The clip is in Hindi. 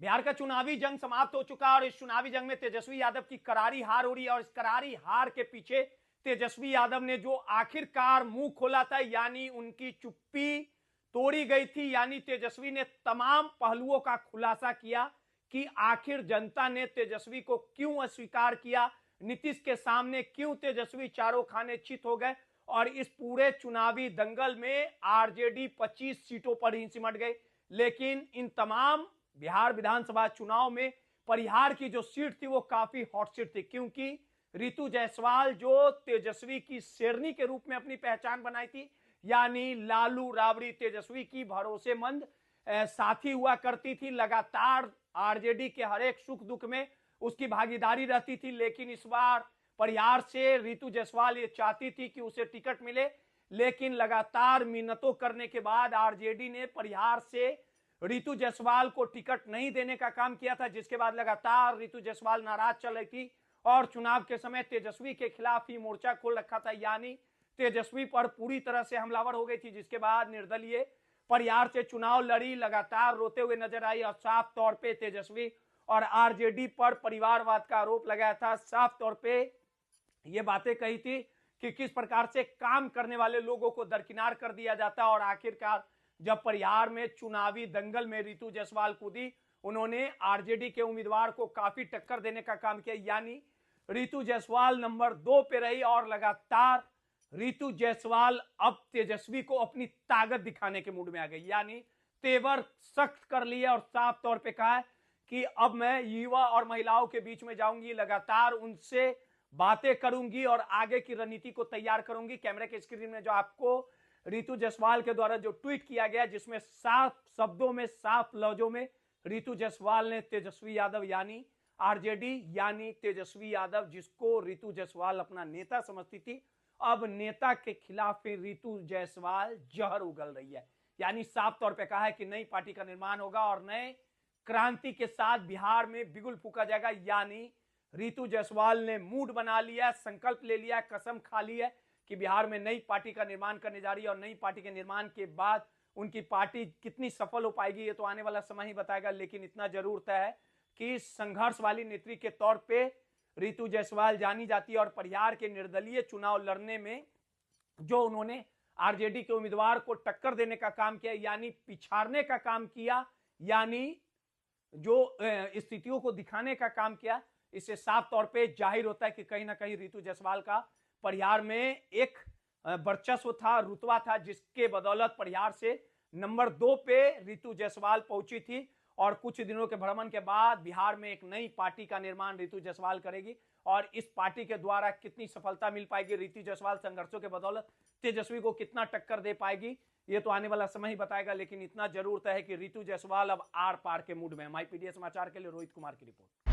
बिहार का चुनावी जंग समाप्त हो चुका और इस चुनावी जंग में तेजस्वी यादव की करारी हार हो रही है और इस करारी हार के पीछे तेजस्वी यादव ने जो आखिरकार मुंह खोला था, यानी उनकी चुप्पी तोड़ी गई थी, यानी तेजस्वी ने तमाम पहलुओं का खुलासा किया कि आखिर जनता ने तेजस्वी को क्यों अस्वीकार किया, नीतीश के सामने क्यों तेजस्वी चारों खाने चित हो गए और इस पूरे चुनावी दंगल में आरजेडी 25 सीटों पर ही सिमट गई। लेकिन इन तमाम बिहार विधानसभा चुनाव में परिहार की जो सीट थी वो काफी हॉट सीट थी, क्योंकि रितु जायसवाल जो तेजस्वी की शेरनी के रूप में अपनी पहचान बनाई थी, यानी लालू राबड़ी तेजस्वी की भरोसेमंद साथी हुआ करती थी, लगातार आरजेडी के हर एक सुख दुख में उसकी भागीदारी रहती थी। लेकिन इस बार परिहार से रितु जायसवाल ये चाहती थी कि उसे टिकट मिले, लेकिन लगातार मिन्नतों करने के बाद आरजेडी ने परिहार से रितु जायसवाल को टिकट नहीं देने का काम किया था, जिसके बाद लगातार रितु जायसवाल नाराज चल रही थी और चुनाव के समय तेजस्वी के खिलाफ ही मोर्चा खोल रखा था, यानी तेजस्वी पर पूरी तरह से हमलावर हो गई थी। जिसके बाद निर्दलीय परिहार से चुनाव लड़ी, लगातार रोते हुए नजर आई और साफ तौर पे तेजस्वी और आरजेडी पर परिवारवाद का आरोप लगाया था। साफ तौर पे ये बातें कही थी कि किस प्रकार से काम करने वाले लोगों को दरकिनार कर दिया जाता है और आखिरकार जब परिहार में चुनावी दंगल में रितु जायसवाल कूदी, उन्होंने आरजेडी के उम्मीदवार को काफी टक्कर देने का काम किया, यानी रितु जायसवाल नंबर 2 पे रही और लगातार रितु जायसवाल अब तेजस्वी को अपनी ताकत दिखाने के मूड में आ गई, यानी तेवर सख्त कर लिया और साफ तौर पे कहा है कि अब मैं युवा और महिलाओं के बीच में जाऊंगी, लगातार उनसे बातें करूंगी और आगे की रणनीति को तैयार करूंगी। कैमरे के स्क्रीन में जो आपको रितु जायसवाल के द्वारा जो ट्वीट किया गया, जिसमें साफ शब्दों में साफ लफ्जों में रितु जायसवाल ने तेजस्वी यादव यानी आरजेडी यानी तेजस्वी यादव, जिसको रितु जायसवाल अपना नेता समझती थी, अब नेता के खिलाफ फिर रितु जायसवाल जहर उगल रही है, यानी साफ तौर पे कहा है कि नई पार्टी का निर्माण होगा और नए क्रांति के साथ बिहार में बिगुल फूका जाएगा। यानी रितु जायसवाल ने मूड बना लिया, संकल्प ले लिया, कसम खा ली है कि बिहार में नई पार्टी का निर्माण करने जा रही है और नई पार्टी के निर्माण के बाद उनकी पार्टी कितनी सफल हो पाएगी ये तो आने वाला समय ही बताएगा। लेकिन इतना जरूर तय है कि संघर्ष वाली नेत्री के तौर पे रितु जायसवाल जानी जाती है और परिहार के निर्दलीय चुनाव लड़ने में जो उन्होंने आरजेडी के उम्मीदवार को टक्कर देने का काम किया, यानी पिछाड़ने का काम किया, यानी जो स्थितियों को दिखाने का काम किया, इससे साफ तौर पे जाहिर होता है कि कहीं ना कहीं रितु जायसवाल का परिहार में एक वर्चस्व था, रुतबा था, जिसके बदौलत परिहार से नंबर 2 पे रितु जायसवाल पहुंची थी और कुछ दिनों के भ्रमण के बाद बिहार में एक नई पार्टी का निर्माण रितु जायसवाल करेगी और इस पार्टी के द्वारा कितनी सफलता मिल पाएगी, रितु जायसवाल संघर्षों के बदौलत तेजस्वी को कितना टक्कर दे पाएगी, ये तो आने वाला समय ही बताएगा। लेकिन इतना जरूर तय है कि रितु जायसवाल अब आर पार के मूड में है। माई पीडीएस समाचार के लिए रोहित कुमार की रिपोर्ट।